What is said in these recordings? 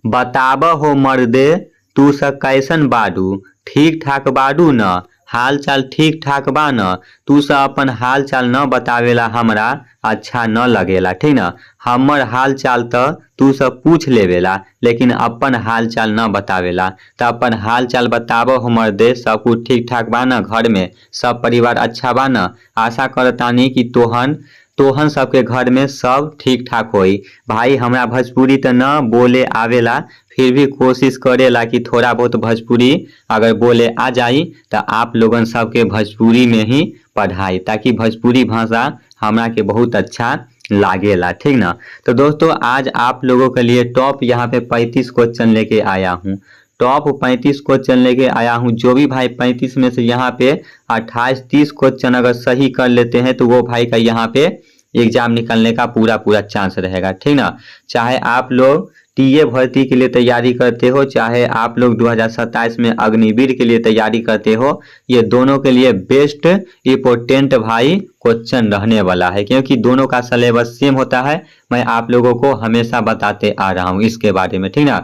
बताब हो मर्दे तू स कैसन बाडू, ठीक ठाक बाडू न, हाल चाल ठीक ठाक बा न। तू स अपन हाल चाल न बतावेला हमरा अच्छा न लगेला, ठीक न। हमर हाल चाल त तू स पूछ लेवेला लेकिन अपन हाल चाल न बतावेला। त अपन हाल चाल बताब हो मर्दे, सब कुछ ठीक ठाक बा न, घर में सब परिवार अच्छा बा न। आशा करतानी कि तोहन सबके घर में सब ठीक ठाक होई। भाई हमरा भोजपुरी तो न बोले आवेला, फिर भी कोशिश करेला कि थोड़ा बहुत भोजपुरी अगर बोले आ जाई तो आप लोगन सबके भोजपुरी में ही पढ़ाई, ताकि भोजपुरी भाषा हमरा के बहुत अच्छा लागेला, ठीक ना। तो दोस्तों आज आप लोगों के लिए टॉप यहाँ पे 35 क्वेश्चन लेके आया हूँ। टॉप 35 क्वेश्चन लेके आया हूँ। जो भी भाई 35 में से यहाँ पे 28-30 क्वेश्चन अगर सही कर लेते हैं तो वो भाई का यहाँ पे एग्जाम निकलने का पूरा चांस रहेगा, ठीक ना। चाहे आप लोग टीए भर्ती के लिए तैयारी करते हो, चाहे आप लोग 2027 में अग्निवीर के लिए तैयारी करते हो, ये दोनों के लिए बेस्ट इंपोर्टेंट भाई क्वेश्चन रहने वाला है, क्योंकि दोनों का सिलेबस सेम होता है। मैं आप लोगों को हमेशा बताते आ रहा हूँ इसके बारे में, ठीक ना।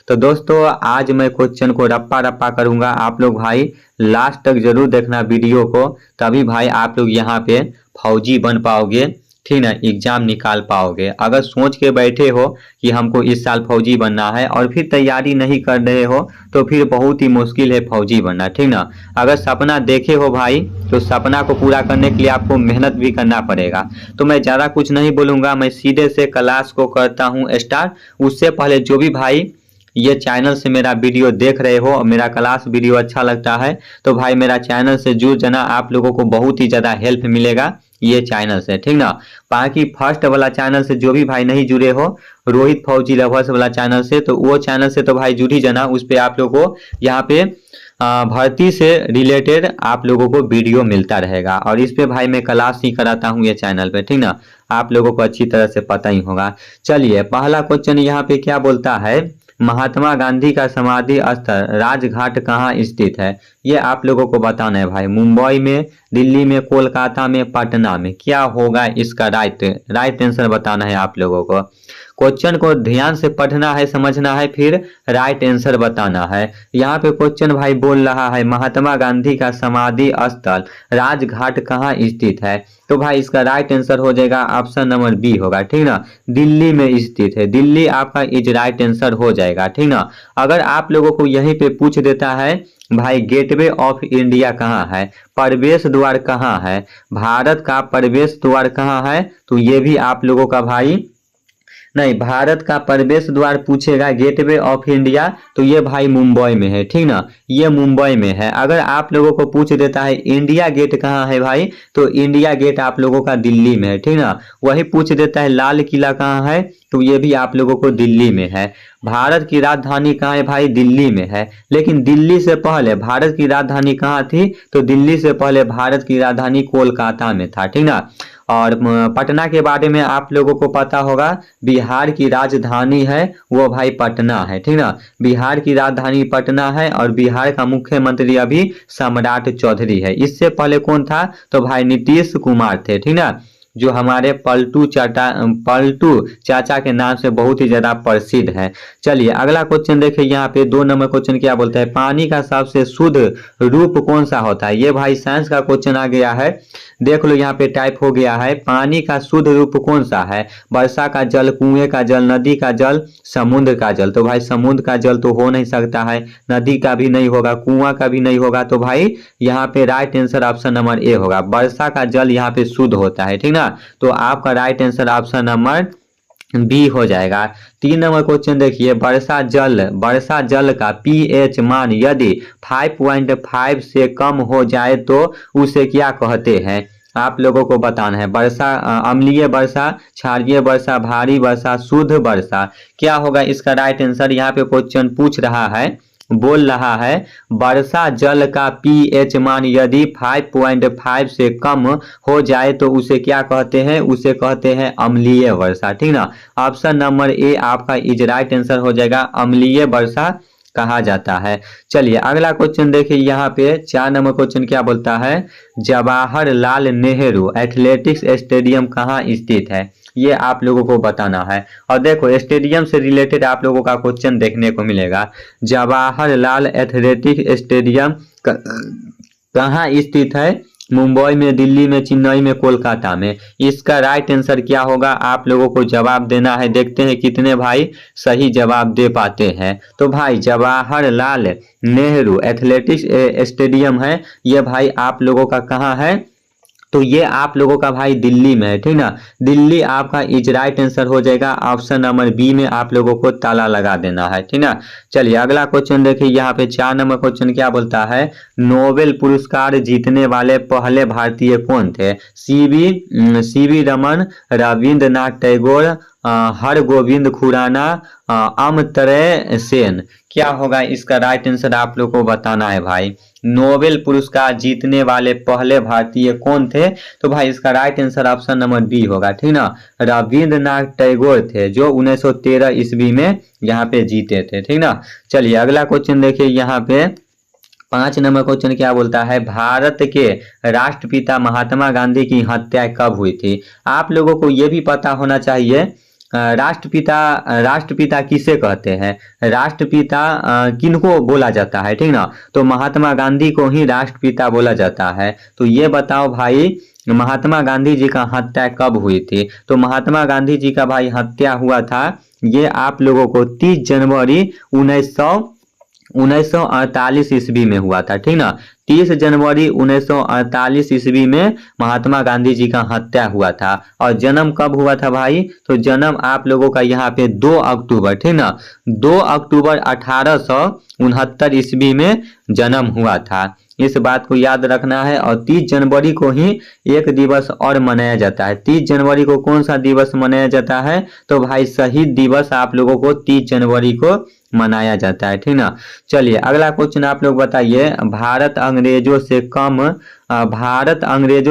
तो दोस्तों आज मैं क्वेश्चन को रप्पा रप्पा करूंगा, आप लोग भाई लास्ट तक जरूर देखना वीडियो को, तभी भाई आप लोग यहाँ पे फौजी बन पाओगे, ठीक ना, एग्जाम निकाल पाओगे। अगर सोच के बैठे हो कि हमको इस साल फौजी बनना है और फिर तैयारी नहीं कर रहे हो तो फिर बहुत ही मुश्किल है फौजी बनना, ठीक ना। अगर सपना देखे हो भाई तो सपना को पूरा करने के लिए आपको मेहनत भी करना पड़ेगा। तो मैं ज़्यादा कुछ नहीं बोलूँगा, मैं सीधे से क्लास को करता हूँ स्टार्ट। उससे पहले जो भी भाई ये चैनल से मेरा वीडियो देख रहे हो और मेरा क्लास वीडियो अच्छा लगता है तो भाई मेरा चैनल से जुड़ जाना, आप लोगों को बहुत ही ज़्यादा हेल्प मिलेगा ये चैनल से, ठीक ना। बाकी फर्स्ट वाला चैनल से जो भी भाई नहीं जुड़े हो, रोहित फौजी लवर्स वाला चैनल से, तो वो चैनल से तो भाई जुड़ ही जाना। उस पर आप लोगों को यहाँ पे भर्ती से रिलेटेड आप लोगों को वीडियो मिलता रहेगा और इस पे भाई मैं क्लास ही कराता हूँ ये चैनल पे, ठीक ना। आप लोगों को अच्छी तरह से पता ही होगा। चलिए पहला क्वेश्चन यहाँ पे क्या बोलता है, महात्मा गांधी का समाधि स्थल राजघाट कहाँ स्थित है। ये आप लोगों को बताना है भाई, मुंबई में, दिल्ली में, कोलकाता में, पटना में। क्या होगा इसका राइट आंसर बताना है आप लोगों को। क्वेश्चन को ध्यान से पढ़ना है, समझना है, फिर राइट आंसर बताना है। यहाँ पे क्वेश्चन भाई बोल रहा है महात्मा गांधी का समाधि स्थल राजघाट कहाँ स्थित है, तो भाई इसका राइट आंसर हो जाएगा ऑप्शन नंबर बी होगा, ठीक ना। दिल्ली में स्थित है, दिल्ली आपका इज राइट आंसर हो जाएगा, ठीक ना। अगर आप लोगों को यहीं पे पूछ देता है भाई गेटवे ऑफ इंडिया कहाँ है, प्रवेश द्वार कहाँ है, भारत का प्रवेश द्वार कहाँ है, तो ये भी आप लोगों का भाई नहीं, भारत का प्रवेश द्वार पूछेगा गेटवे ऑफ इंडिया तो ये भाई मुंबई में है, ठीक ना, ये मुंबई में है। अगर आप लोगों को पूछ देता है इंडिया गेट कहाँ है भाई, तो इंडिया गेट आप लोगों का दिल्ली में है, ठीक ना। वही पूछ देता है लाल किला कहाँ है, तो ये भी आप लोगों को दिल्ली में है। भारत की राजधानी कहाँ है भाई, दिल्ली में है। लेकिन दिल्ली से पहले भारत की राजधानी कहाँ थी, तो दिल्ली से पहले भारत की राजधानी कोलकाता में था, ठीक ना। और पटना के बारे में आप लोगों को पता होगा, बिहार की राजधानी है वो भाई पटना है, ठीक ना। बिहार की राजधानी पटना है और बिहार का मुख्यमंत्री अभी सम्राट चौधरी है। इससे पहले कौन था, तो भाई नीतीश कुमार थे, ठीक ना, जो हमारे पलटू चाचा के नाम से बहुत ही ज्यादा प्रसिद्ध है। चलिए अगला क्वेश्चन देखिए, यहाँ पे 2 नंबर क्वेश्चन क्या बोलता है, पानी का सबसे शुद्ध रूप कौन सा होता है। ये भाई साइंस का क्वेश्चन आ गया है, देख लो यहाँ पे टाइप हो गया है, पानी का शुद्ध रूप कौन सा है, वर्षा का जल, कुएं का जल, नदी का जल, समुद्र का जल। तो भाई समुद्र का जल तो हो नहीं सकता है, नदी का भी नहीं होगा, कुआं का भी नहीं होगा, तो भाई यहाँ पे right answer option number A होगा, वर्षा का जल यहाँ पे शुद्ध होता है, ठीक ना। तो आपका right answer option number B हो जाएगा। 3 नंबर क्वेश्चन देखिए, वर्षा जल का पीएच मान यदि 5.5 से कम हो जाए तो उसे क्या कहते हैं, आप लोगों को बताना है। वर्षा, अम्लीय वर्षा, क्षारीय वर्षा, भारी वर्षा, शुद्ध वर्षा, क्या होगा इसका राइट आंसर। यहाँ पे क्वेश्चन पूछ रहा है, बोल रहा है वर्षा जल का पीएच मान यदि 5.5 से कम हो जाए तो उसे क्या कहते हैं, उसे कहते हैं अम्लीय वर्षा, ठीक ना। ऑप्शन नंबर ए आपका इज राइट आंसर हो जाएगा, अम्लीय वर्षा कहा जाता है। चलिए अगला क्वेश्चन देखिए, यहाँ पे 4 नंबर क्वेश्चन क्या बोलता है, जवाहरलाल नेहरू एथलेटिक्स स्टेडियम कहाँ स्थित है, ये आप लोगों को बताना है। और देखो स्टेडियम से रिलेटेड आप लोगों का क्वेश्चन देखने को मिलेगा। जवाहरलाल एथलेटिक्स स्टेडियम कहाँ स्थित है, मुंबई में, दिल्ली में, चेन्नई में, कोलकाता में। इसका राइट आंसर क्या होगा, आप लोगों को जवाब देना है। देखते हैं कितने भाई सही जवाब दे पाते हैं। तो भाई जवाहरलाल नेहरू एथलेटिक्स स्टेडियम है, ये भाई आप लोगों का कहाँ है, तो ये आप लोगों का भाई दिल्ली में है, ठीक ना। दिल्ली आपका इज राइट आंसर हो जाएगा। ऑप्शन नंबर बी में आप लोगों को ताला लगा देना है, ठीक ना। चलिए अगला क्वेश्चन देखिए, यहाँ पे 4 नंबर क्वेश्चन क्या बोलता है, नोबेल पुरस्कार जीतने वाले पहले भारतीय कौन थे, सीवी रमन, रविंद्रनाथ टैगोर, हरगोविंद खुराना, अमर्त्य सेन। क्या होगा इसका राइट आंसर, आप लोग को बताना है भाई। नोबेल पुरस्कार जीतने वाले पहले भारतीय कौन थे, तो भाई इसका right answer option number B होगा, ठीक ना। रविंद्रनाथ टैगोर थे, जो 1913 ईस्वी में यहाँ पे जीते थे, ठीक ना। चलिए अगला क्वेश्चन देखिए, यहाँ पे 5 नंबर क्वेश्चन क्या बोलता है, भारत के राष्ट्रपिता महात्मा गांधी की हत्या कब हुई थी। आप लोगों को ये भी पता होना चाहिए, राष्ट्रपिता किसे कहते हैं, राष्ट्रपिता किनको बोला जाता है, ठीक ना। तो महात्मा गांधी को ही राष्ट्रपिता बोला जाता है। तो ये बताओ भाई महात्मा गांधी जी का हत्या कब हुई थी, तो महात्मा गांधी जी का भाई हत्या हुआ था, ये आप लोगों को 30 जनवरी 1948 ईस्वी में हुआ था, ठीक ना। 30 जनवरी 1948 ईस्वी में महात्मा गांधी जी का हत्या हुआ था। और जन्म कब हुआ था भाई, तो जन्म आप लोगों का यहाँ पे 2 अक्टूबर, ठीक ना, 2 अक्टूबर 1869 ईस्वी में जन्म हुआ था। इस बात को याद रखना है। और 30 जनवरी को ही एक दिवस और मनाया जाता है। 30 जनवरी को कौन सा दिवस मनाया जाता है, तो भाई शहीद दिवस आप लोगों को 30 जनवरी को मनाया जाता है, ठीक ना। चलिए अगला क्वेश्चन आप लोग बताइए, भारत अंग्रेजों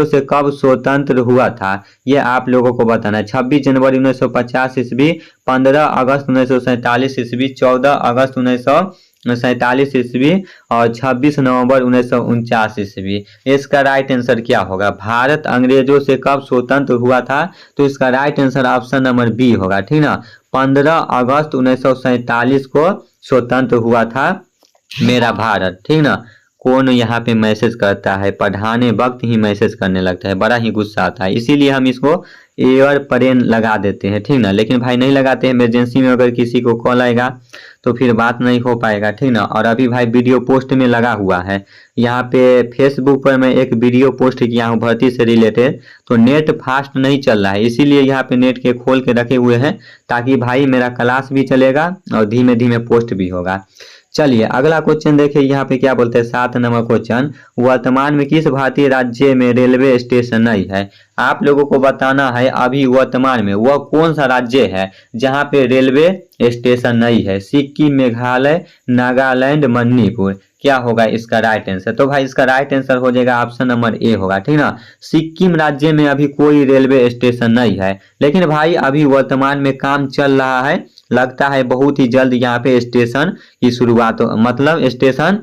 से कब स्वतंत्र हुआ था, ये आप लोगों को बताना है। 26 जनवरी 1950 ईस्वी, 15 अगस्त 1947 ईस्वी, 14 अगस्त 1947 ईस्वी और 26 नवंबर 1949 ईस्वी। इसका राइट आंसर क्या होगा, भारत अंग्रेजों से कब स्वतंत्र हुआ था, तो इसका right answer option number B होगा, ठीक ना। 15 अगस्त 1947 को स्वतंत्र हुआ था मेरा भारत, ठीक ना। कौन यहाँ पे मैसेज करता है, पढ़ाने वक्त ही मैसेज करने लगता है, बड़ा ही गुस्सा आता है, इसीलिए हम इसको एयर प्लेन लगा देते हैं, ठीक ना। लेकिन भाई नहीं लगाते हैं, इमरजेंसी में अगर किसी को कॉल आएगा तो फिर बात नहीं हो पाएगा, ठीक ना। और अभी भाई वीडियो पोस्ट में लगा हुआ है, यहाँ पे फेसबुक पर मैं एक वीडियो पोस्ट किया हूँ भर्ती से रिलेटेड, तो नेट फास्ट नहीं चल रहा है, इसीलिए यहाँ पे नेट के खोल के रखे हुए हैं, ताकि भाई मेरा क्लास भी चलेगा और धीमे धीमे पोस्ट भी होगा। चलिए अगला क्वेश्चन देखिए, यहाँ पे क्या बोलते हैं, 7 नंबर क्वेश्चन, वर्तमान में किस भारतीय राज्य में रेलवे स्टेशन नहीं है। आप लोगों को बताना है अभी वर्तमान में वह कौन सा राज्य है जहाँ पे रेलवे स्टेशन नहीं है। सिक्किम, मेघालय, नागालैंड, मणिपुर। क्या होगा इसका राइट आंसर, तो भाई इसका राइट आंसर हो जाएगा ऑप्शन नंबर ए होगा, ठीक ना। सिक्किम राज्य में अभी कोई रेलवे स्टेशन नहीं है, लेकिन भाई अभी वर्तमान में काम चल रहा है, लगता है बहुत ही जल्द यहाँ पे स्टेशन की शुरुआत, मतलब स्टेशन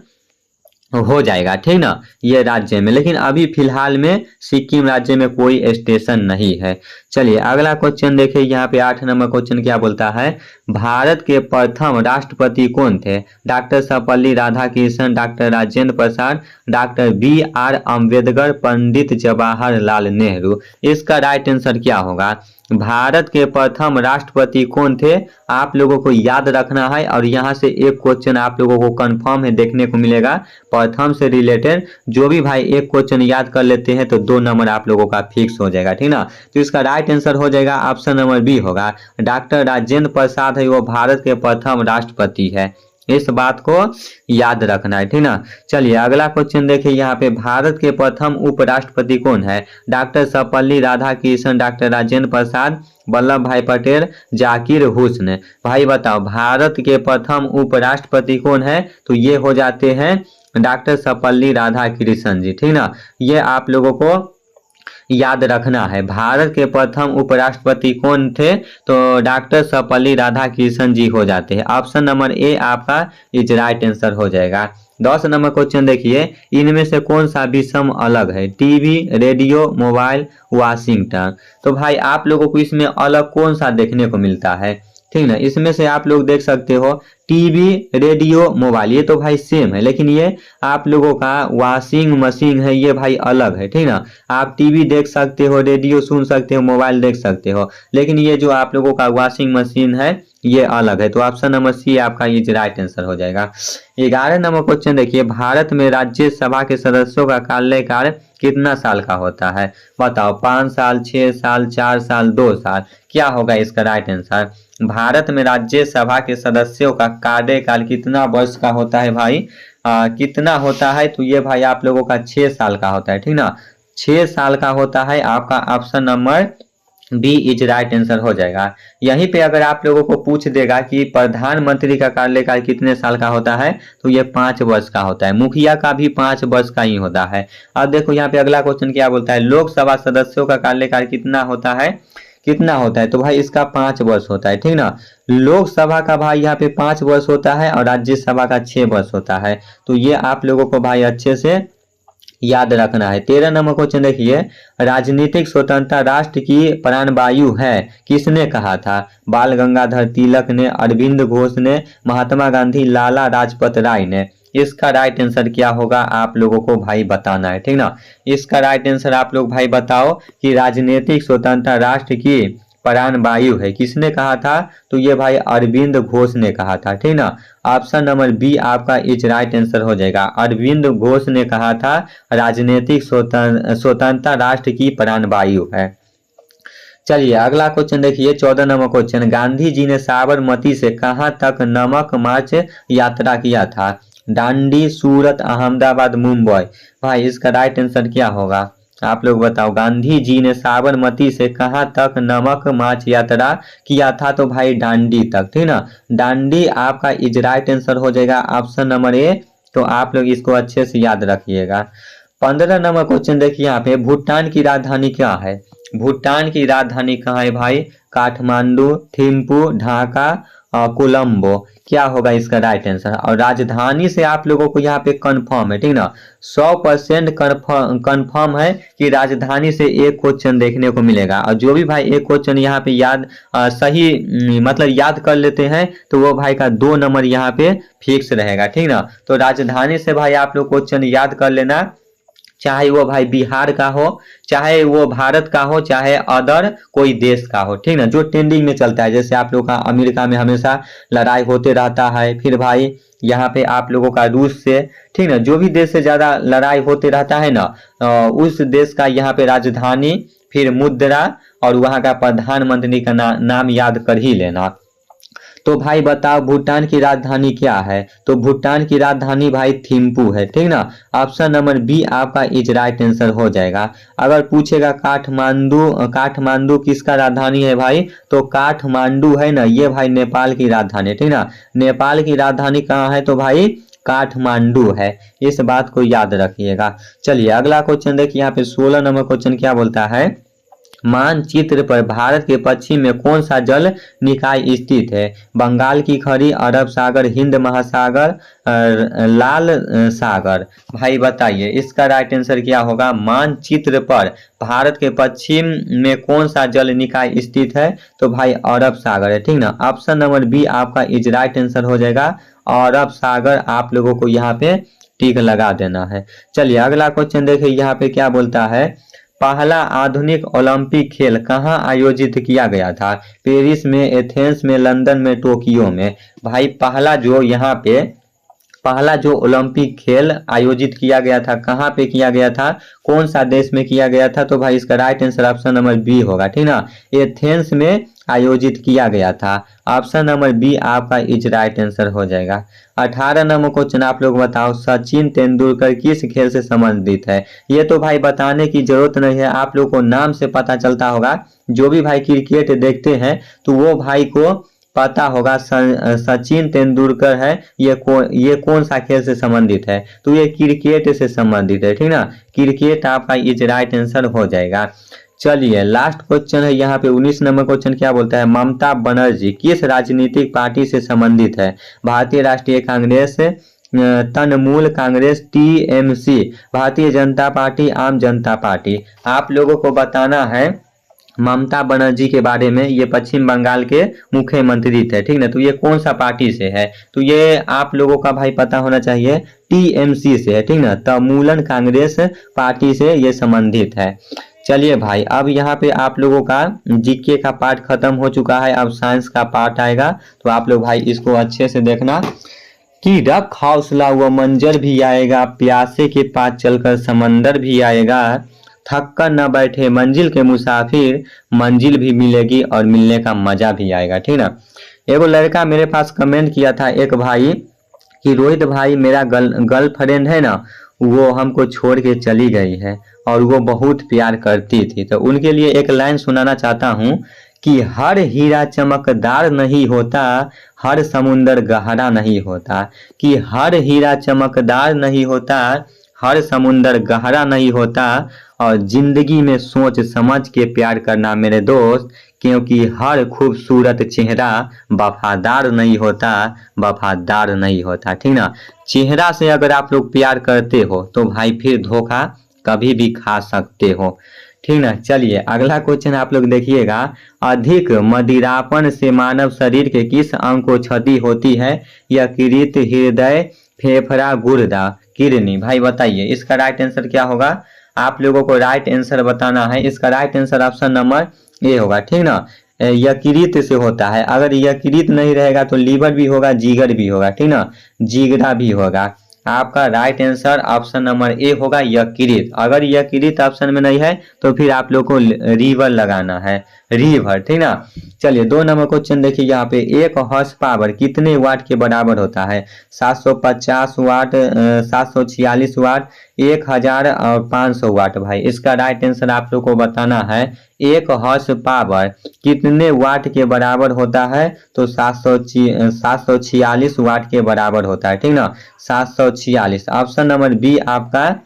हो जाएगा, ठीक ना, ये राज्य में। लेकिन अभी फिलहाल में सिक्किम राज्य में कोई स्टेशन नहीं है। चलिए अगला क्वेश्चन देखिए, यहाँ पे 8 नंबर क्वेश्चन क्या बोलता है, भारत के प्रथम राष्ट्रपति कौन थे। Doctor Sarvepalli Radhakrishnan, doctor Rajendra Prasad, doctor BR Ambedkar, Pandit Jawaharlal Nehru. इसका राइट आंसर क्या होगा, भारत के प्रथम राष्ट्रपति कौन थे, आप लोगों को याद रखना है। और यहाँ से एक क्वेश्चन आप लोगों को कंफर्म है देखने को मिलेगा प्रथम से रिलेटेड, जो भी भाई एक क्वेश्चन याद कर लेते हैं तो 2 नंबर आप लोगों का फिक्स हो जाएगा, ठीक ना। तो इसका राइट आंसर हो जाएगा ऑप्शन नंबर बी होगा, डॉक्टर राजेंद्र प्रसाद है वो भारत के प्रथम राष्ट्रपति है, इस बात को याद रखना है, ठीक ना। चलिए अगला क्वेश्चन देखिए, यहाँ पे भारत के प्रथम उपराष्ट्रपति कौन है। डॉक्टर सर्वपल्ली राधाकृष्णन, डॉक्टर राजेंद्र प्रसाद, वल्लभ भाई पटेल, जाकिर हुस्न। भाई बताओ भारत के प्रथम उपराष्ट्रपति कौन है, तो ये हो जाते हैं डॉक्टर सर्वपल्ली राधाकृष्णन जी, ठीक ना। ये आप लोगों को याद रखना है। भारत के प्रथम उपराष्ट्रपति कौन थे? तो डॉक्टर सर्वपल्ली राधाकृष्णन जी हो जाते हैं। ऑप्शन नंबर ए आपका इज राइट आंसर हो जाएगा। 10 नंबर क्वेश्चन देखिए, इनमें से कौन सा विषम अलग है? TV, radio, mobile, Washington. तो भाई आप लोगों को इसमें अलग कौन सा देखने को मिलता है? ठीक ना, इसमें से आप लोग देख सकते हो टीवी, रेडियो, मोबाइल, ये तो भाई सेम है, लेकिन ये आप लोगों का वॉशिंग मशीन है, ये भाई अलग है। ठीक ना, आप टीवी देख सकते हो, रेडियो सुन सकते हो, मोबाइल देख सकते हो, लेकिन ये जो आप लोगों का वॉशिंग मशीन है ये अलग है। तो ऑप्शन नंबर सी आपका ये राइट आंसर हो जाएगा। 11 नंबर क्वेश्चन देखिए, भारत में राज्यसभा के सदस्यों का कार्यकाल कितना साल का होता है? बताओ, 5 साल, 6 साल, 4 साल, 2 साल, क्या होगा इसका राइट आंसर? भारत में राज्यसभा के सदस्यों का कार्यकाल कितना वर्ष का होता है भाई? कितना होता है? तो ये भाई आप लोगों का 6 साल का होता है। ठीक ना, 6 साल का होता है। आपका option number B is right answer हो जाएगा। यहीं पे अगर आप लोगों को पूछ देगा कि प्रधानमंत्री का कार्यकाल कितने साल का होता है, तो ये 5 वर्ष का होता है। मुखिया का भी 5 वर्ष का ही होता है। अब देखो यहाँ पे अगला क्वेश्चन क्या बोलता है, लोकसभा सदस्यों का कार्यकाल कितना होता है? कितना होता है? तो भाई इसका 5 वर्ष होता है। ठीक ना, लोकसभा का भाई यहाँ पे 5 वर्ष होता है और राज्यसभा का 6 वर्ष होता है। तो ये आप लोगों को भाई अच्छे से याद रखना है। 13 नंबर क्वेश्चन देखिए, राजनीतिक स्वतंत्रता राष्ट्र की प्राणवायु है, किसने कहा था? बाल गंगाधर तिलक ने, अरविंद घोष ने, महात्मा गांधी, लाला लाजपत राय ने। इसका राइट आंसर क्या होगा आप लोगों को भाई बताना है। ठीक ना, इसका राइट आंसर आप लोग भाई बताओ कि राजनीतिक स्वतंत्रता राष्ट्र की प्राणवायु है, किसने कहा था? तो ये भाई अरविंद घोष ने कहा था। ठीक ना, ऑप्शन नंबर बी आपका इज राइट आंसर हो जाएगा। अरविंद घोष ने कहा था राजनीतिक स्वतंत्रता राष्ट्र की प्राणवायु है। चलिए अगला क्वेश्चन देखिए, 14 नंबर क्वेश्चन, गांधी जी ने साबरमती से कहां तक नमक मार्च यात्रा किया था? दांडी, सूरत, अहमदाबाद, मुंबई। भाई इसका राइट आंसर क्या होगा आप लोग बताओ? गांधी जी ने साबरमती से कहां तक नमक मार्च यात्रा किया था? तो भाई दांडी तक। ठीक ना, दांडी आपका इज राइट आंसर हो जाएगा, ऑप्शन नंबर ए। तो आप लोग इसको अच्छे से याद रखिएगा। 15 नंबर क्वेश्चन देखिए यहाँ पे, भूटान की राजधानी क्या है? भूटान की राजधानी कहाँ है भाई? काठमांडू, थिम्पू, ढाका, कोलंबो। क्या होगा इसका राइट आंसर? और राजधानी से आप लोगों को यहाँ पे कंफर्म है। ठीक ना, 100% कंफर्म है कि राजधानी से एक क्वेश्चन देखने को मिलेगा। और जो भी भाई एक क्वेश्चन यहाँ पे याद सही मतलब याद कर लेते हैं तो वो भाई का 2 नंबर यहाँ पे फिक्स रहेगा। ठीक ना, तो राजधानी से भाई आप लोग क्वेश्चन याद कर लेना, चाहे वो भाई बिहार का हो, चाहे वो भारत का हो, चाहे अदर कोई देश का हो। ठीक ना, जो ट्रेंडिंग में चलता है, जैसे आप लोग का अमेरिका में हमेशा लड़ाई होते रहता है, फिर भाई यहाँ पे आप लोगों का रूस से, ठीक ना, जो भी देश से ज्यादा लड़ाई होते रहता है ना, उस देश का यहाँ पे राजधानी, फिर मुद्रा और वहाँ का प्रधानमंत्री का नाम याद कर ही लेना। तो भाई बताओ भूटान की राजधानी क्या है? तो भूटान की राजधानी भाई थिम्पू है। ठीक ना, ऑप्शन नंबर बी आपका इज राइट आंसर हो जाएगा। अगर पूछेगा काठमांडू किसका राजधानी है भाई? तो काठमांडू है ना, ये भाई नेपाल की राजधानी है। ठीक ना, नेपाल की राजधानी कहाँ है? तो भाई काठमांडू है, इस बात को याद रखिएगा। चलिए अगला क्वेश्चन देखिए, यहाँ पे 16 नंबर क्वेश्चन क्या बोलता है, मानचित्र पर भारत के पश्चिम में कौन सा जल निकाय स्थित है? बंगाल की खाड़ी, अरब सागर, हिंद महासागर, लाल सागर। भाई बताइए इसका राइट आंसर क्या होगा? मानचित्र पर भारत के पश्चिम में कौन सा जल निकाय स्थित है? तो भाई अरब सागर है। ठीक ना, ऑप्शन नंबर बी आपका इज राइट आंसर हो जाएगा। अरब सागर आप लोगों को यहाँ पे टिक लगा देना है। चलिए अगला क्वेश्चन देखिए, यहाँ पे क्या बोलता है, पहला आधुनिक ओलंपिक खेल कहाँ आयोजित किया गया था? पेरिस में, एथेंस में, लंदन में, टोक्यो में। भाई पहला जो ओलंपिक खेल आयोजित किया गया था कहाँ पे किया गया था? कौन सा देश में किया गया था? तो भाई इसका right answer option number B होगा। ठीक ना, एथेंस में आयोजित किया गया था। ऑप्शन नंबर बी आपका इज राइट आंसर हो जाएगा। 18 नंबर क्वेश्चन आप लोग बताओ, सचिन तेंदुलकर किस खेल से संबंधित है? ये तो भाई बताने की जरूरत नहीं है, आप लोग को नाम से पता चलता होगा। जो भी भाई क्रिकेट देखते हैं तो वो भाई को पता होगा सचिन तेंदुलकर है, ये कौन सा खेल से संबंधित है? तो ये क्रिकेट से संबंधित है, ठीक ना। क्रिकेट आपका इज राइट आंसर हो जाएगा। चलिए लास्ट क्वेश्चन है यहाँ पे 19 नंबर क्वेश्चन क्या बोलता है? ममता बनर्जी किस राजनीतिक पार्टी से संबंधित है? भारतीय राष्ट्रीय कांग्रेस, तृणमूल कांग्रेस, टीएमसी, भारतीय जनता पार्टी, आम जनता पार्टी। आप लोगों को बताना है ममता बनर्जी के बारे में। ये पश्चिम बंगाल के मुख्यमंत्री थे, ठीक ना। तो ये कौन सा पार्टी से है? तो ये आप लोगों का भाई पता होना चाहिए, टीएमसी से है, ठीक ना। तृणमूल कांग्रेस पार्टी से ये संबंधित है। चलिए भाई अब यहाँ पे आप लोगों का जीके का पार्ट खत्म हो चुका है, अब साइंस का पार्ट आएगा। तो आप लोग भाई इसको अच्छे से देखना कि रख हौसला वो मंजर भी आएगा, प्यासे के पास चलकर समंदर भी आएगा, थक कर न बैठे मंजिल के मुसाफिर, मंजिल भी मिलेगी और मिलने का मजा भी आएगा, ठीक ना। एगो लड़का मेरे पास कमेंट किया था एक भाई कि रोहित भाई मेरा गर्लफ्रेंड है ना, वो हमको छोड़ के चली गई है और वो बहुत प्यार करती थी। तो उनके लिए एक लाइन सुनाना चाहता हूँ कि हर हीरा चमकदार नहीं होता, हर समुंदर गहरा नहीं होता, कि हर हीरा चमकदार नहीं होता, हर समुंदर गहरा नहीं होता, और जिंदगी में सोच समझ के प्यार करना मेरे दोस्त, क्योंकि हर खूबसूरत चेहरा वफादार नहीं होता, वफादार नहीं होता, ठीक ना। चेहरा से अगर आप लोग प्यार करते हो तो भाई फिर धोखा कभी भी खा सकते हो, ठीक ना। चलिए अगला क्वेश्चन आप लोग देखिएगा, अधिक मदिरापन से मानव शरीर के किस अंग को क्षति होती है? यकृत, हृदय, फेफड़ा, गुर्दा, किडनी। भाई बताइए इसका राइट आंसर क्या होगा? आप लोगों को राइट आंसर बताना है। इसका right answer option number A होगा, ठीक ना। यकृत से होता है, अगर यकृत नहीं रहेगा तो लीवर भी होगा, जिगर भी होगा, ठीक ना, जिगरा भी होगा। आपका right answer option number A होगा, यकृत। अगर यकृत ऑप्शन में नहीं है तो फिर आप लोग को रीवर लगाना है, रीवर, ठीक ना। चलिए 2 नंबर क्वेश्चन देखिए यहाँ पे, एक हॉर्स पावर कितने वाट के बराबर होता है? 750 वाट, 746 वाट, 1000 और 500 वाट। भाई इसका राइट आंसर आप लोग को बताना है, एक हॉर्स पावर कितने वाट के बराबर होता है? तो 746 वाट के बराबर होता है, ठीक ना, 746। ऑप्शन नंबर बी आपका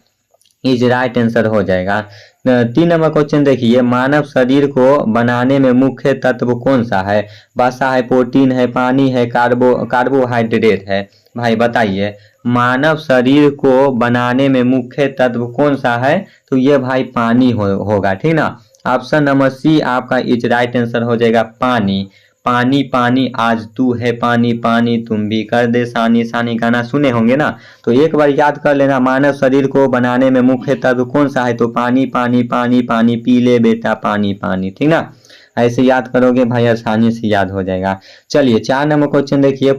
इज राइट आंसर हो जाएगा। 3 नंबर क्वेश्चन देखिए, मानव शरीर को बनाने में मुख्य तत्व कौन सा है? वसा है, प्रोटीन है, पानी है, कार्बोहाइड्रेट है। भाई बताइए मानव शरीर को बनाने में मुख्य तत्व कौन सा है? तो ये भाई पानी होगा, ठीक ना। ऑप्शन नंबर सी आपका इज राइट आंसर हो जाएगा, पानी। पानी पानी आज तू है पानी पानी, तुम भी कर दे सानी सानी, गाना सुने होंगे ना। तो एक बार याद कर लेना, मानव शरीर को बनाने में मुख्य तत्व कौन सा है? तो पानी पानी पानी पानी, पी ले बेटा पानी पानी, ठीक ना। ऐसे याद करोगे भाई आसानी से याद हो जाएगा। चलिए 4 नंबर क्वेश्चन देखिए,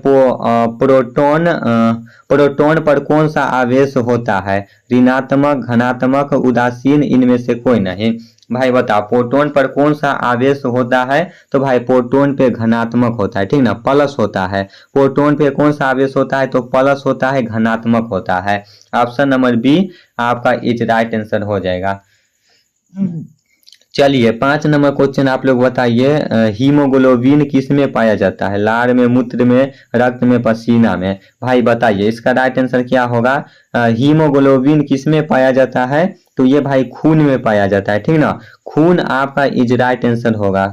प्रोटॉन पर कौन सा आवेश होता है? ऋणात्मक, धनात्मक, उदासीन, इनमें से कोई नहीं। भाई बताओ प्रोटॉन पर कौन सा आवेश होता है? तो भाई प्रोटॉन पे धनात्मक होता है, ठीक ना, प्लस होता है। प्रोटॉन पे कौन सा आवेश होता है? तो प्लस होता है, धनात्मक होता है। ऑप्शन नंबर बी आपका इज राइट आंसर हो जाएगा। चलिए 5 नंबर क्वेश्चन आप लोग बताइए, हीमोग्लोबिन किस में पाया जाता है? लार में, मूत्र में, रक्त में, पसीना में। भाई बताइए इसका राइट आंसर क्या होगा? हीमोग्लोबिन किस में पाया जाता है? तो ये भाई खून में पाया जाता है, ठीक ना। खून आपका इज राइट आंसर होगा।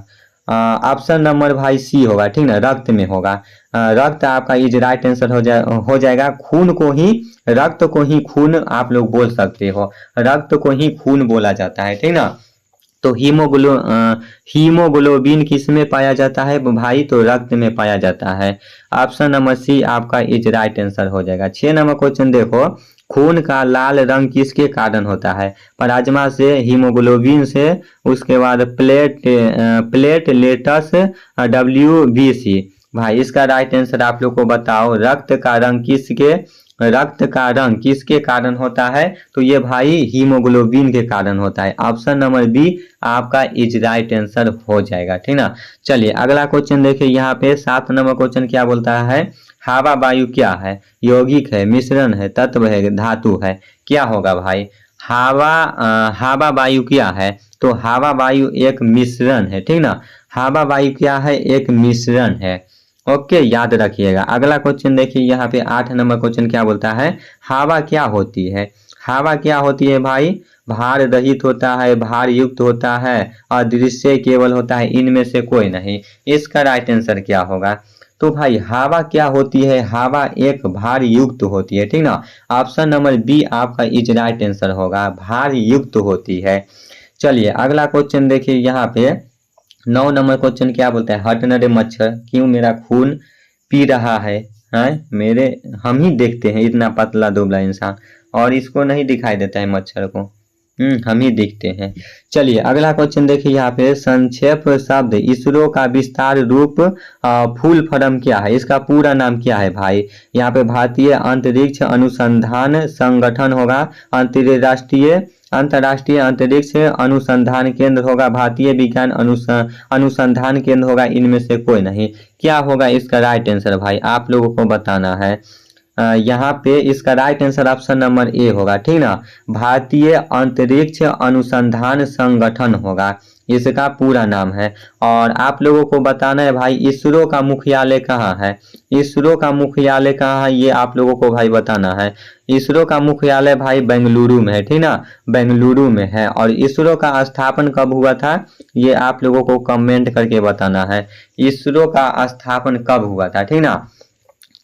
ऑप्शन नंबर भाई सी होगा, ठीक ना, रक्त में होगा। रक्त आपका इज राइट आंसर हो जाएगा। खून को ही, रक्त को ही खून आप लोग बोल सकते हो, रक्त को ही खून बोला जाता है, ठीक ना। तो हीमोग्लोबिन किस में पाया जाता है भाई? तो रक्त में पाया जाता है। ऑप्शन नंबर सी आपका इज राइट आंसर हो जाएगा। 6 नंबर क्वेश्चन देखो, खून का लाल रंग किसके कारण होता है? प्लाज्मा से, हीमोग्लोबिन से, उसके बाद प्लेटलेट्स, WBC। भाई इसका राइट आंसर आप लोग को बताओ, रक्त का रंग किसके कारण होता है? तो ये भाई हीमोग्लोबिन के कारण होता है। ऑप्शन नंबर बी आपका इज राइट आंसर हो जाएगा, ठीक ना। चलिए अगला क्वेश्चन देखिए यहाँ पे 7 नंबर क्वेश्चन क्या बोलता है? हवा वायु क्या है? यौगिक है, मिश्रण है, तत्व है, धातु है। क्या होगा भाई? हवा वायु क्या है? तो हवा वायु एक मिश्रण है, ठीक ना। हवा वायु क्या है? एक मिश्रण है। ओके, याद रखिएगा। अगला क्वेश्चन देखिए यहाँ पे 8 नंबर क्वेश्चन क्या बोलता है, हवा क्या होती है। हवा क्या होती है भाई, भार रहित होता है, भार युक्त होता है, अदृश्य केवल होता है, इनमें से कोई नहीं। इसका राइट आंसर क्या होगा। तो भाई हवा क्या होती है, हवा एक भार युक्त होती है, ठीक ना। ऑप्शन नंबर बी आपका इज राइट आंसर होगा, भार युक्त होती है। चलिए अगला क्वेश्चन देखिए यहाँ पे 9 नंबर क्वेश्चन क्या बोलता है, हट न रे मच्छर क्यों मेरा खून पी रहा है मेरे, हम ही देखते हैं इतना पतला दुबला इंसान और इसको नहीं दिखाई देता है मच्छर को, हम ही दिखते हैं। चलिए अगला क्वेश्चन देखिए यहाँ पे, संक्षेप शब्द इसरो का विस्तार रूप फुल फॉर्म क्या है, इसका पूरा नाम क्या है भाई। यहाँ पे भारतीय अंतरिक्ष अनुसंधान संगठन होगा, अंतर्राष्ट्रीय अंतरिक्ष अनुसंधान केंद्र होगा, भारतीय विज्ञान अनुसंधान केंद्र होगा, इनमें से कोई नहीं। क्या होगा इसका राइट आंसर भाई, आप लोगों को बताना है। यहाँ पे इसका right answer option number A होगा, ठीक ना। भारतीय अंतरिक्ष अनुसंधान संगठन होगा, इसका पूरा नाम है। और आप लोगों को बताना है भाई इसरो का मुख्यालय कहाँ है, इसरो का मुख्यालय कहाँ है ये आप लोगों को भाई बताना है। इसरो का मुख्यालय भाई बेंगलुरु में है, ठीक ना, बेंगलुरु में है। और इसरो का स्थापन कब हुआ था ये आप लोगों को कमेंट करके बताना है, इसरो का स्थापन कब हुआ था, ठीक ना।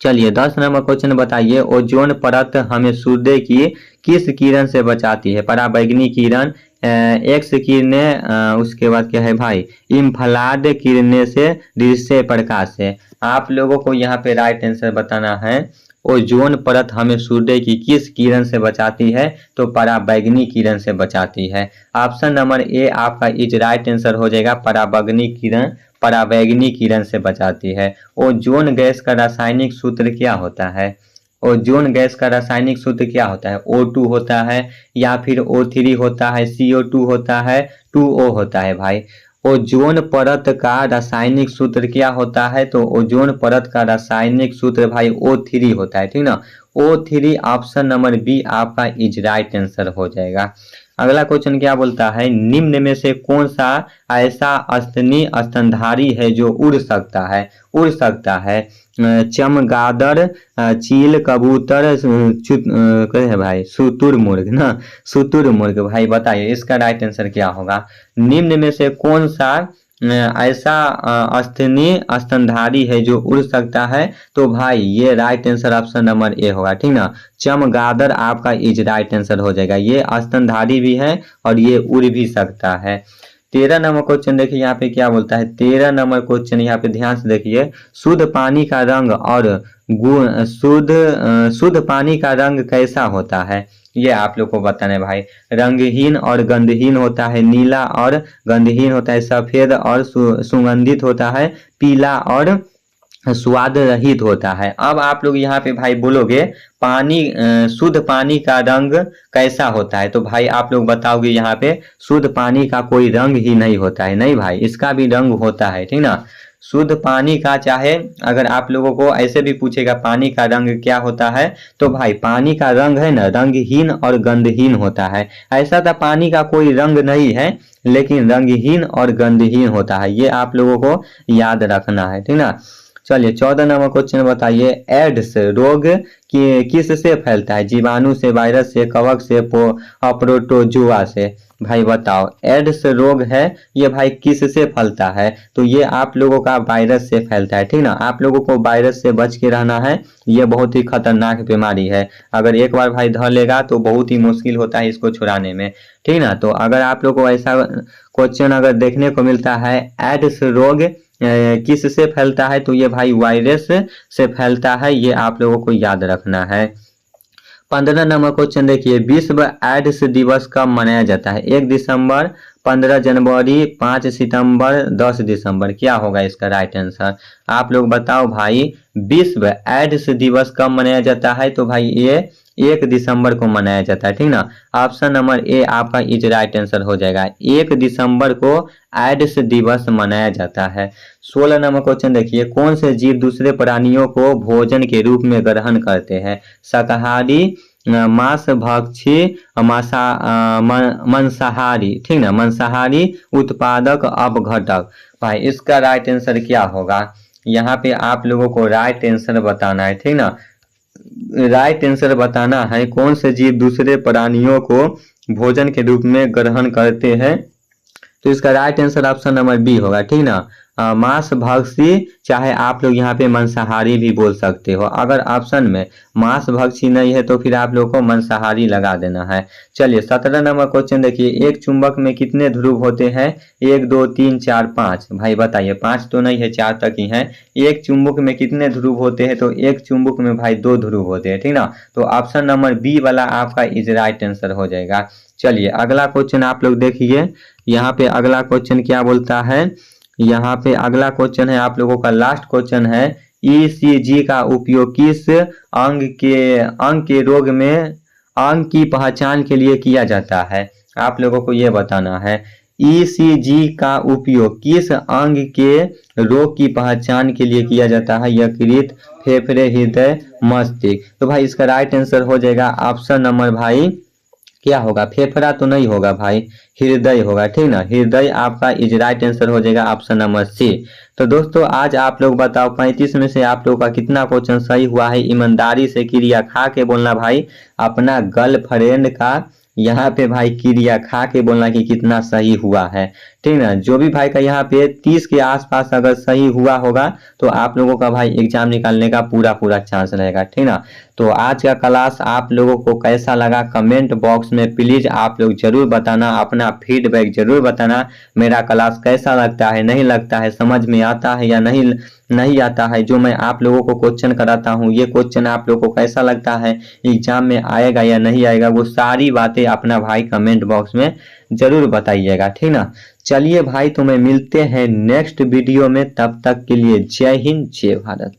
चलिए 10 नंबर क्वेश्चन बताइए, ओजोन परत हमें सूर्य की किस किरण से बचाती है, पराबैंगनी किरण, एक्स किरणें, उसके बाद क्या है भाई इंफ्रारेड किरणें से, दृश्य प्रकाश से। आप लोगों को यहाँ पे राइट आंसर बताना है, ओजोन परत हमें सूर्य की किस किरण से बचाती है, तो पराबैंगनी किरण से बचाती है। ऑप्शन नंबर ए आपका इज राइट आंसर हो जाएगा, पराबैंगनी किरण से बचाती है। ओजोन गैस का रासायनिक सूत्र क्या होता है, ओजोन गैस का रासायनिक सूत्र क्या होता है, O2 होता है या फिर O3 होता है, CO2 होता है, 2O होता है भाई। ओजोन परत का रासायनिक सूत्र क्या होता है, तो ओजोन परत का रासायनिक सूत्र भाई O3 होता है, ठीक ना। O3 ऑप्शन नंबर बी आपका इज राइट आंसर हो जाएगा। अगला क्वेश्चन क्या बोलता है, निम्न में से कौन सा ऐसा स्तनधारी है जो उड़ सकता है, चमगादड़, चील, कबूतर, है भाई शुतुरमुर्ग ना, शुतुरमुर्ग। भाई बताइए इसका राइट आंसर क्या होगा, निम्न में से कौन सा ऐसा स्तनधारी है जो उड़ सकता है, तो भाई ये right answer option number A होगा, ठीक ना। चमगादड़ आपका इज राइट आंसर हो जाएगा, ये स्तनधारी भी है और ये उड़ भी सकता है। 13 नंबर क्वेश्चन देखिए यहाँ पे क्या बोलता है, 13 नंबर क्वेश्चन यहाँ पे ध्यान से देखिए, शुद्ध पानी का रंग और शुद्ध पानी का रंग कैसा होता है, ये आप लोग को बताना है भाई। रंगहीन और गंधहीन होता है, नीला और गंधहीन होता है, सफेद और सुगंधित होता है, पीला और स्वाद रहित होता है। अब आप लोग यहाँ पे भाई बोलोगे पानी, शुद्ध पानी का रंग कैसा होता है, तो भाई आप लोग बताओगे यहाँ पे शुद्ध पानी का कोई रंग ही नहीं होता है, नहीं भाई इसका भी रंग होता है, ठीक ना। शुद्ध पानी का चाहे अगर आप लोगों को ऐसे भी पूछेगा पानी का रंग क्या होता है, तो भाई पानी का रंग है ना रंगहीन और गंधहीन होता है। ऐसा तो पानी का कोई रंग नहीं है लेकिन रंगहीन और गंधहीन होता है, ये आप लोगों को याद रखना है, ठीक ना। चलिए 14 नंबर क्वेश्चन बताइए, एड्स रोग किस से फैलता है, जीवाणु से, वायरस से, कवक से, प्रोटोजुआ से। भाई बताओ एड्स रोग है ये भाई किस से फैलता है, तो ये आप लोगों का वायरस से फैलता है, ठीक ना। आप लोगों को वायरस से बच के रहना है, ये बहुत ही खतरनाक बीमारी है, अगर एक बार भाई धर लेगा तो बहुत ही मुश्किल होता है इसको छुड़ाने में, ठीक ना। तो अगर आप लोग को ऐसा क्वेश्चन अगर देखने को मिलता है एड्स रोग किस से फैलता है, तो ये भाई वायरस से फैलता है, ये आप लोगों को याद रखना है। 15 नंबर क्वेश्चन देखिए, विश्व एड्स दिवस कब मनाया जाता है, 1 दिसंबर, 15 जनवरी, 5 सितंबर, 10 दिसंबर। क्या होगा इसका राइट आंसर, आप लोग बताओ भाई। विश्व एड्स दिवस कब मनाया जाता है, तो भाई ये 1 दिसंबर को मनाया जाता है, ठीक ना। ऑप्शन नंबर ए आपका इज राइट आंसर हो जाएगा, 1 दिसंबर को एड्स दिवस मनाया जाता है। 16 नंबर क्वेश्चन देखिए, कौन से जीव दूसरे प्राणियों को भोजन के रूप में ग्रहण करते हैं, शाकाहारी, मांस भक्षी, मांसाहारी, ठीक ना, मांसाहारी, उत्पादक, अपघटक। भाई इसका राइट आंसर क्या होगा, यहाँ पे आप लोगों को राइट आंसर बताना है, ठीक ना। राइट आंसर बताना है कौन से जीव दूसरे प्राणियों को भोजन के रूप में ग्रहण करते हैं। तो इसका right answer option number B होगा, ठीक ना। मांस भक्षी, चाहे आप लोग यहाँ पे मांसाहारी भी बोल सकते हो। अगर ऑप्शन में मांस भक्षी नहीं है तो फिर आप लोग को मांसाहारी लगा देना है। चलिए 17 नंबर क्वेश्चन देखिए, एक चुंबक में कितने ध्रुव होते हैं? 1 2 3 4 5। भाई बताइए, 5 तो नहीं है, 4 तक ही है। एक चुंबक में कितने ध्रुव होते हैं? तो एक चुंबक में भाई 2 ध्रुव होते हैं, ठीक ना। तो ऑप्शन नंबर बी वाला आपका इज राइट आंसर हो जाएगा। चलिए अगला क्वेश्चन आप लोग देखिए, यहाँ पे अगला क्वेश्चन क्या बोलता है। यहाँ पे अगला क्वेश्चन है आप लोगों का लास्ट क्वेश्चन है, ईसीजी का उपयोग किस अंग के रोग में अंग की पहचान के लिए किया जाता है? आप लोगों को ये बताना है, ईसीजी का उपयोग किस अंग के रोग की पहचान के लिए किया जाता है? यकृत, फेफड़े, हृदय, मस्तिष्क। तो भाई इसका राइट आंसर हो जाएगा ऑप्शन नंबर भाई क्या होगा? फेफड़ा तो नहीं होगा भाई, हृदय होगा, ठीक ना। हृदय आपका इज राइट आंसर हो जाएगा ऑप्शन नंबर सी। तो दोस्तों आज आप लोग बताओ 35 में से आप लोगों का कितना क्वेश्चन सही हुआ है? ईमानदारी से क्रिया खा के बोलना भाई, अपना गर्लफ्रेंड का यहाँ पे भाई क्रिया खा के बोलना कि कितना सही हुआ है, ठीक ना। जो भी भाई का यहाँ पे 30 के आसपास अगर सही हुआ होगा तो आप लोगों का भाई एग्जाम निकालने का पूरा चांस रहेगा, ठीक ना। तो आज का क्लास आप लोगों को कैसा लगा कमेंट बॉक्स में प्लीज आप लोग जरूर बताना, अपना फीडबैक जरूर बताना। मेरा क्लास कैसा लगता है, नहीं लगता है, समझ में आता है या नहीं आता है, जो मैं आप लोगों को क्वेश्चन कराता हूँ ये क्वेश्चन आप लोगों को कैसा लगता है, एग्जाम में आएगा या नहीं आएगा, वो सारी बातें अपना भाई कमेंट बॉक्स में जरूर बताइएगा, ठीक ना। चलिए भाई तुम्हें मिलते हैं नेक्स्ट वीडियो में, तब तक के लिए जय हिंद जय भारत।